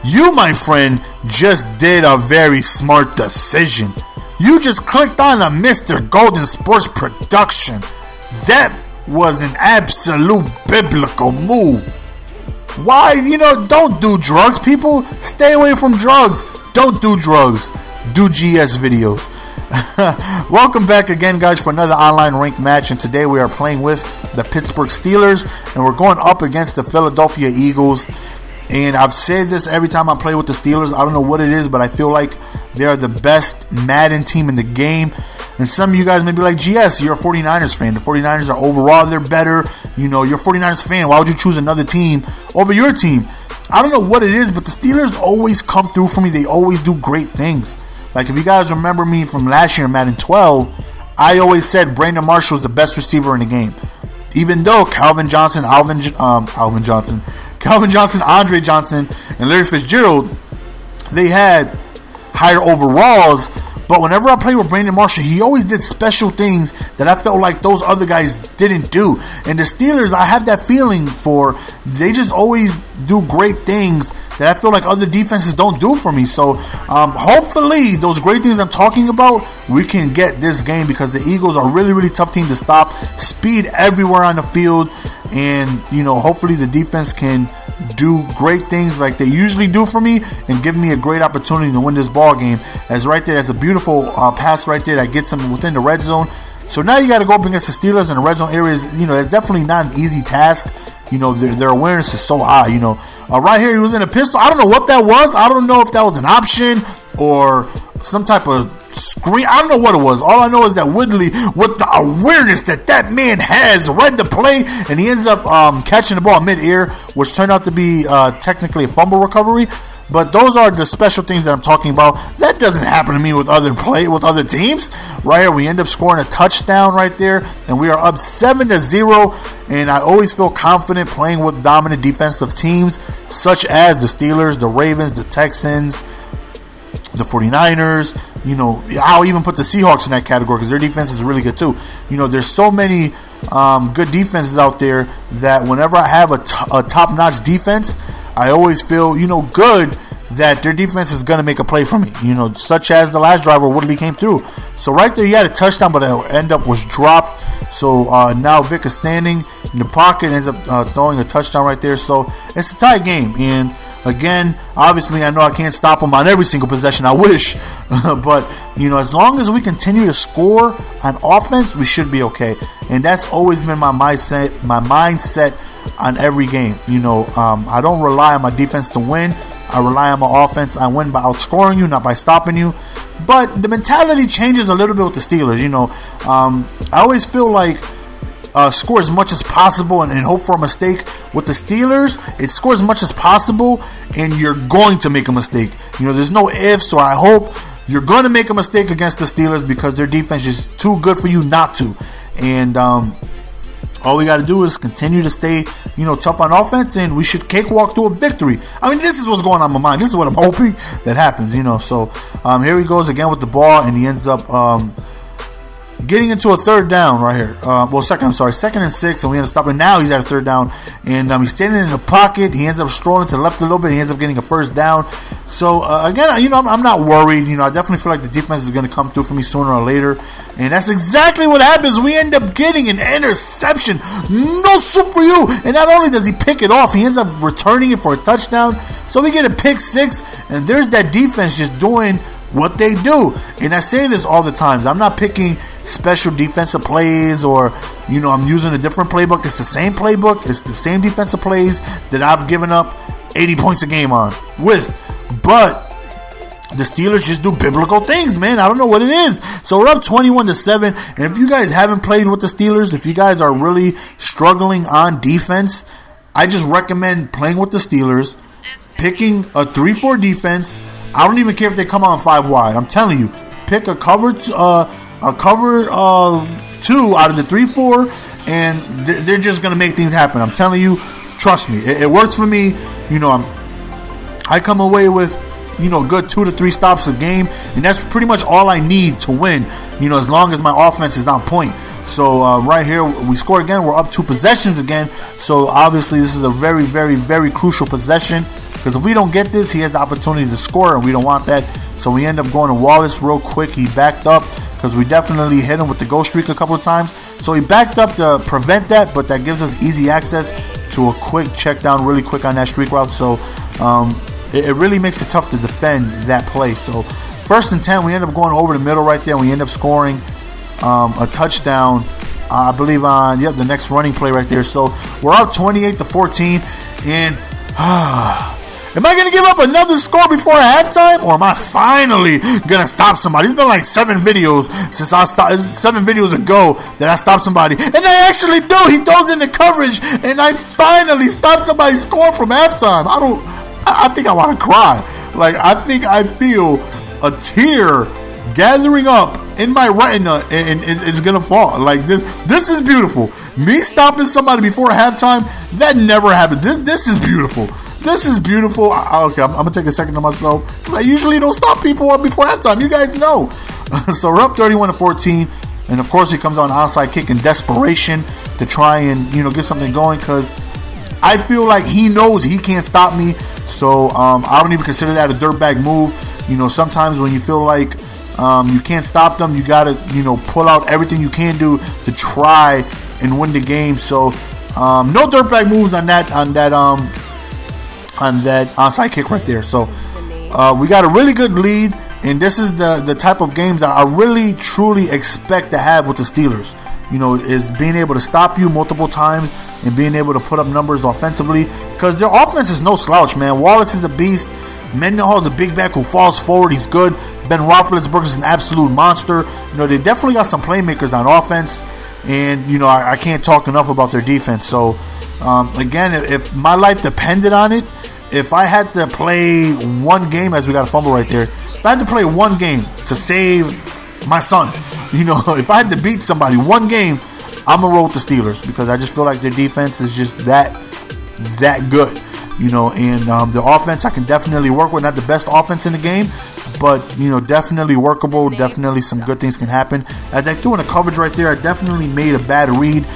You, my friend, just did a very smart decision. You just clicked on a Mr. Golden Sports production. That was an absolute biblical move. Why? Don't do drugs, people. Stay away from drugs. Don't do drugs. Do GS videos. Welcome back again, guys, for another online ranked match. And today we are playing with the Pittsburgh Steelers. And we're going up against the Philadelphia Eagles. And I've said this every time I play with the Steelers. I don't know what it is, but I feel like they are the best Madden team in the game. And some of you guys may be like, GS, you're a 49ers fan. The 49ers are overall, they're better. You're a 49ers fan. Why would you choose another team over your team? I don't know what it is, but the Steelers always come through for me. They always do great things. Like, if you guys remember me from last year in Madden 12, I always said Brandon Marshall was the best receiver in the game. Even though Calvin Johnson, Andre Johnson, and Larry Fitzgerald, they had higher overalls. But whenever I played with Brandon Marshall, he always did special things that I felt like those other guys didn't do. And the Steelers, I have that feeling for, they just always do great things that I feel like other defenses don't do for me. So hopefully those great things I'm talking about, we can get this game, because the Eagles are a really, really tough team to stop. Speed everywhere on the field. And, hopefully the defense can do great things like they usually do for me and give me a great opportunity to win this ball game. As right there, that's a beautiful pass right there that gets them within the red zone. So now you got to go up against the Steelers in the red zone areas. It's definitely not an easy task. Their awareness is so high. Right here, he was in a pistol. I don't know what that was. I don't know if that was an option or some type of screen. I don't know what it was. All I know is that Woodley, with the awareness that man has, read the play, and he ends up catching the ball mid-air, which turned out to be technically a fumble recovery. But those are the special things that I'm talking about. That doesn't happen to me with other teams. Right here, we end up scoring a touchdown right there, and we are up 7-0. And I always feel confident playing with dominant defensive teams, such as the Steelers, the Ravens, the Texans, the 49ers. I'll even put the Seahawks in that category because their defense is really good too. There's so many good defenses out there that whenever I have a top-notch defense, I always feel, good that their defense is going to make a play for me, such as the last drive where Woodley came through. So right there, he had a touchdown, but it ended up was dropped. So now Vic is standing in the pocket and ends up throwing a touchdown right there. So it's a tight game. And again, obviously, I know I can't stop him on every single possession. I wish. But, as long as we continue to score on offense, we should be okay. And that's always been my mindset on every game. I don't rely on my defense to win. I rely on my offense. I win by outscoring you, not by stopping you. But the mentality changes a little bit with the Steelers. I always feel like score as much as possible and hope for a mistake. With the Steelers, it score as much as possible and you're going to make a mistake. There's no ifs or I hope. You're going to make a mistake against the Steelers because their defense is too good for you not to. And all we got to do is continue to stay, tough on offense, and we should cakewalk to a victory. I mean, this is what's going on in my mind. This is what I'm hoping that happens, So here he goes again with the ball, and he ends up getting into a third down right here. Second and 6, and we end up stopping. Now he's at a third down, and he's standing in the pocket. He ends up strolling to the left a little bit. He ends up getting a first down. So, again, I'm not worried. I definitely feel like the defense is going to come through for me sooner or later, and that's exactly what happens. We end up getting an interception. No soup for you. And not only does he pick it off, he ends up returning it for a touchdown. So we get a pick 6, and there's that defense just doing what they do. And I say this all the times. I'm not picking special defensive plays or, I'm using a different playbook. It's the same playbook. It's the same defensive plays that I've given up 80 points a game on with. But the Steelers just do biblical things, man. I don't know what it is. So we're up 21-7. And if you guys haven't played with the Steelers, if you guys are really struggling on defense, I just recommend playing with the Steelers, picking a 3-4 defense. I don't even care if they come on 5 wide. I'm telling you, pick a cover 2 out of the 3-4, and they're just gonna make things happen. I'm telling you, trust me, it works for me. I come away with good 2 to 3 stops a game, and that's pretty much all I need to win. As long as my offense is on point. So right here, we score again. We're up 2 possessions again. So obviously, this is a very, very, very crucial possession. because if we don't get this, he has the opportunity to score, and we don't want that. So we end up going to Wallace real quick. He backed up because we definitely hit him with the go streak a couple of times. So he backed up to prevent that, but that gives us easy access to a quick check down really quick on that streak route. So it really makes it tough to defend that play. So 1st and 10, we end up going over the middle right there, and we end up scoring a touchdown, I believe, on the next running play right there. So we're up 28-14, and am I going to give up another score before halftime, or am I finally going to stop somebody? It's been like 7 videos since I stopped, 7 videos ago that I stopped somebody, and I actually do. He throws in the coverage, and I finally stopped somebody scoring from halftime. I think I want to cry. Like, I think I feel a tear gathering up in my retina, and it's gonna fall. Like, this is beautiful. Me stopping somebody before halftime, that never happened. This is beautiful. This is beautiful. Okay, I'm gonna take a second to myself. I usually don't stop people before halftime. You guys know. So we're up 31-14, and of course he comes on onside kick in desperation to try and get something going, because I feel like he knows he can't stop me. So I don't even consider that a dirtbag move. Sometimes when you feel like you can't stop them, you gotta pull out everything you can do to try and win the game. So no dirtbag moves on that onside kick right there. So we got a really good lead, and this is the type of games that I really truly expect to have with the Steelers. Is being able to stop you multiple times and being able to put up numbers offensively, because their offense is no slouch, man. Wallace is a beast. Mendenhall is a big back who falls forward. He's good. Ben Roethlisberger is an absolute monster. They definitely got some playmakers on offense, and I can't talk enough about their defense. So again, if my life depended on it, if I had to play one game, as we got a fumble right there, if I had to play one game to save my son, if I had to beat somebody one game, I'm gonna roll with the Steelers, because I just feel like their defense is just that good. And the offense I can definitely work with. Not the best offense in the game, but definitely workable. Definitely some good things can happen. As I threw in the coverage right there, I definitely made a bad read.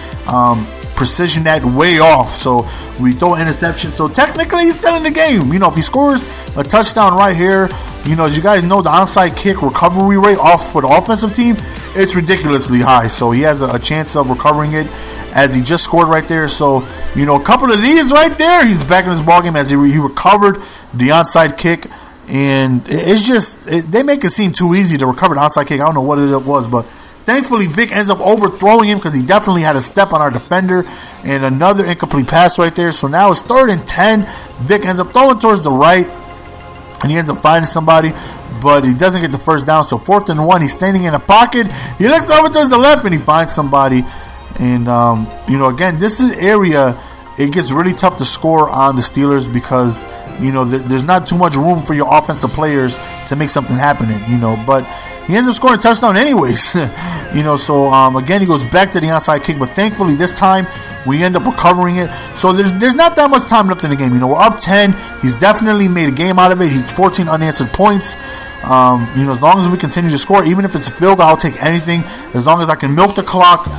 Precision that way off, so we throw an interception. So technically he's still in the game. If he scores a touchdown right here, as you guys know, the onside kick recovery rate off for the offensive team, it's ridiculously high. So he has a chance of recovering it, as he just scored right there. So a couple of these right there, he's back in his ballgame as he recovered the onside kick. And it's just they make it seem too easy to recover the onside kick. I don't know what it was, but thankfully, Vic ends up overthrowing him, because he definitely had a step on our defender, and another incomplete pass right there. So now it's 3rd and 10. Vic ends up throwing towards the right, and he ends up finding somebody, but he doesn't get the first down. So 4th and 1, he's standing in a pocket. He looks over towards the left, and he finds somebody. And, again, this is area, it gets really tough to score on the Steelers, because, there's not too much room for your offensive players to make something happen in, but he ends up scoring a touchdown anyways. So again, he goes back to the onside kick, but thankfully this time we end up recovering it. So there's not that much time left in the game. We're up 10. He's definitely made a game out of it. He's 14 unanswered points. As long as we continue to score, even if it's a field goal, I'll take anything. As long as I can milk the clock,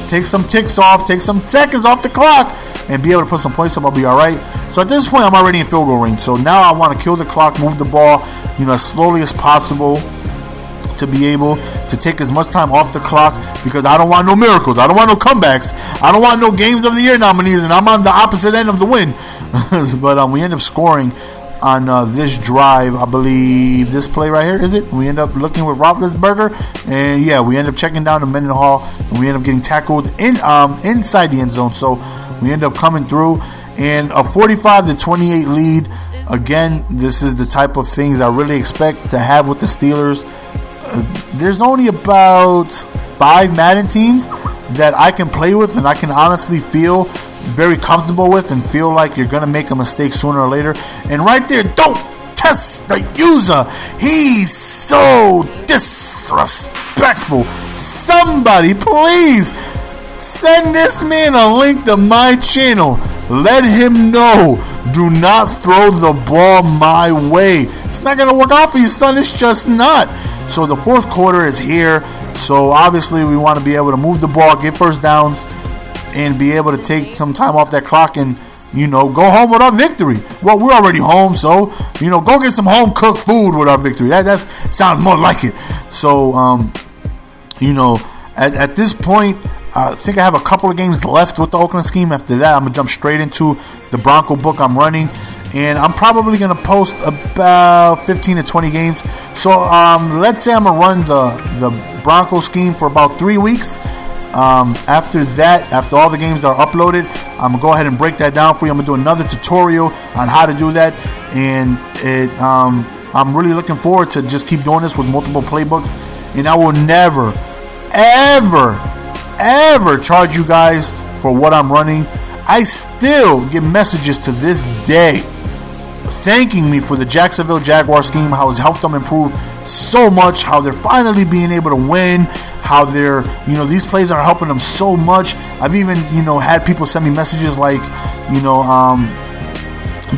take some ticks off, take some seconds off the clock, and be able to put some points up, I'll be all right. So at this point, I'm already in field goal range. So now I want to kill the clock, move the ball, as slowly as possible, to be able to take as much time off the clock, because I don't want no miracles. I don't want no comebacks. I don't want no Games of the Year nominees, and I'm on the opposite end of the win. But we end up scoring on this drive. I believe this play right here, is it? We end up looking with Roethlisberger, and yeah, we end up checking down to Mendenhall, and we end up getting tackled inside the end zone. So we end up coming through, and a 45-28 lead. Again, this is the type of things I really expect to have with the Steelers. There's only about 5 Madden teams that I can play with, and I can honestly feel very comfortable with, and feel like you're going to make a mistake sooner or later. And right there, don't test the user. He's so disrespectful. Somebody, please send this man a link to my channel. Let him know. Do not throw the ball my way. It's not going to work out for you, son. It's just not. So the 4th quarter is here. So obviously we want to be able to move the ball, get first downs, and be able to take some time off that clock and go home with our victory. Well, we're already home, so, go get some home-cooked food with our victory. That sounds more like it. So, at this point, I think I have a couple of games left with the Oakland scheme. After that, I'm going to jump straight into the Bronco book I'm running. And I'm probably going to post about 15 to 20 games. So let's say I'm going to run the Bronco scheme for about 3 weeks. After that, after all the games are uploaded, I'm going to go ahead and break that down for you. I'm going to do another tutorial on how to do that. And I'm really looking forward to just keep doing this with multiple playbooks. And I will never, ever charge you guys for what I'm running. I still get messages to this day thanking me for the Jacksonville Jaguar scheme, how it's helped them improve so much, how they're finally being able to win, how they're, these plays are helping them so much. I've even, had people send me messages like,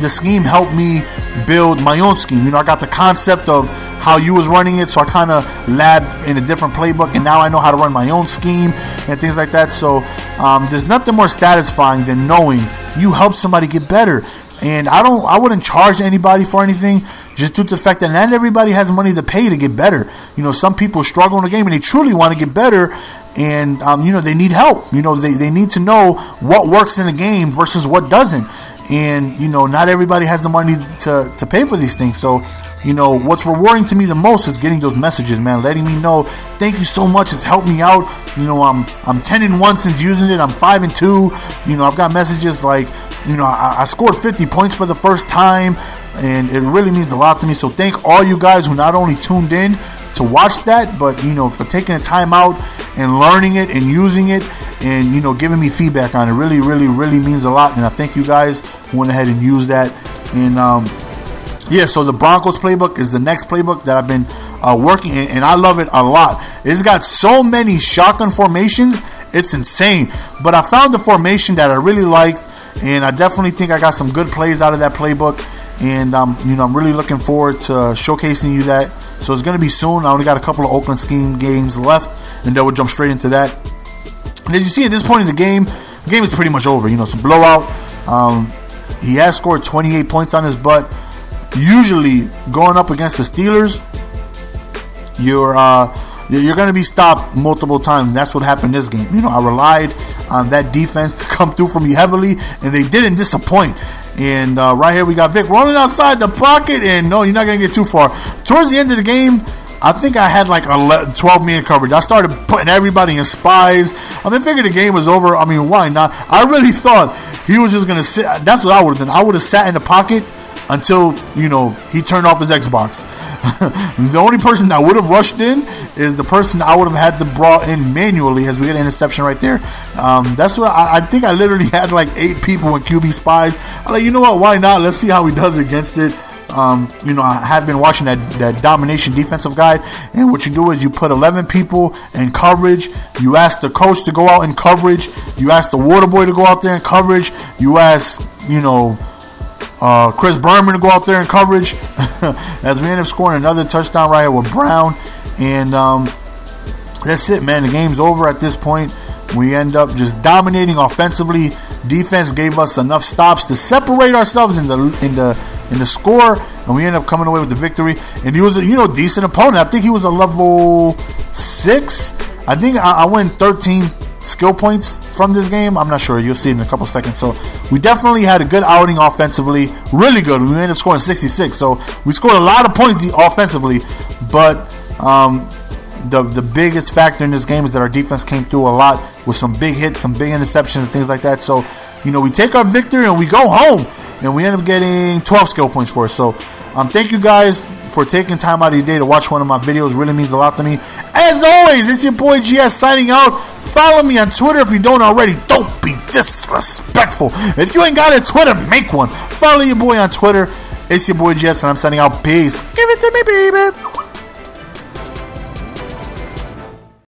the scheme helped me build my own scheme. I got the concept of how you was running it, so I kind of labbed in a different playbook, and now I know how to run my own scheme and things like that. So there's nothing more satisfying than knowing you helped somebody get better. And I wouldn't charge anybody for anything, just due to the fact that not everybody has money to pay to get better. Some people struggle in the game and they truly want to get better, and they need help. They need to know what works in the game versus what doesn't. And not everybody has the money to pay for these things. So what's rewarding to me the most is getting those messages, man, letting me know, thank you so much, it's helped me out. I'm 10-1 since using it. I'm 5-2. I've got messages like, I scored 50 points for the first time, and it really means a lot to me. So thank all you guys who not only tuned in to watch that, but for taking the time out and learning it and using it, and giving me feedback on it. Really, really, really means a lot. And I thank you guys who went ahead and used that. And so the Broncos playbook is the next playbook that I've been working in, and I love it a lot. It's got so many shotgun formations, it's insane. But I found the formation that I really liked, and I definitely think I got some good plays out of that playbook. And I'm really looking forward to showcasing you that. So it's going to be soon. I only got a couple of Oakland scheme games left, and then we'll jump straight into that. And as you see at this point in the game is pretty much over. It's a blowout. He has scored 28 points on his butt. Usually, going up against the Steelers, you're going to be stopped multiple times. And that's what happened this game. I relied on that defense to come through for me heavily, and they didn't disappoint. And right here we got Vic rolling outside the pocket, and no, you're not going to get too far. Towards the end of the game, I think I had like 12-man coverage. I started putting everybody in spies. I figured the game was over. Why not? I really thought he was just going to sit. That's what I would have done. I would have sat in the pocket until, he turned off his Xbox. The only person that would have rushed in is the person I would have had to brought in manually, as we get an interception right there. That's what I think I literally had like 8 people in QB spies. I'm like, you know what, why not? Let's see how he does against it. I have been watching that domination defensive guide, and what you do is you put 11 people in coverage. You ask the coach to go out in coverage. You ask the water boy to go out there in coverage. You ask, Chris Berman to go out there in coverage. As we end up scoring another touchdown right here with Brown. And that's it, man. The game's over at this point. We end up just dominating offensively. Defense gave us enough stops to separate ourselves in the score, and we end up coming away with the victory. And he was a decent opponent. I think he was a level 6. I think I win 13 skill points from this game. I'm not sure. You'll see it in a couple seconds. So we definitely had a good outing offensively. Really good. We ended up scoring 66. So we scored a lot of points offensively. But the biggest factor in this game is that our defense came through a lot with some big hits, some big interceptions, and things like that. So, we take our victory and we go home. And we end up getting 12 skill points for it. So thank you guys for taking time out of your day to watch one of my videos. Really means a lot to me. As always, it's your boy GS signing out. Follow me on Twitter if you don't already. Don't be disrespectful. If you ain't got a Twitter, make one. Follow your boy on Twitter. It's your boy GS, and I'm signing out. Peace. Give it to me, baby.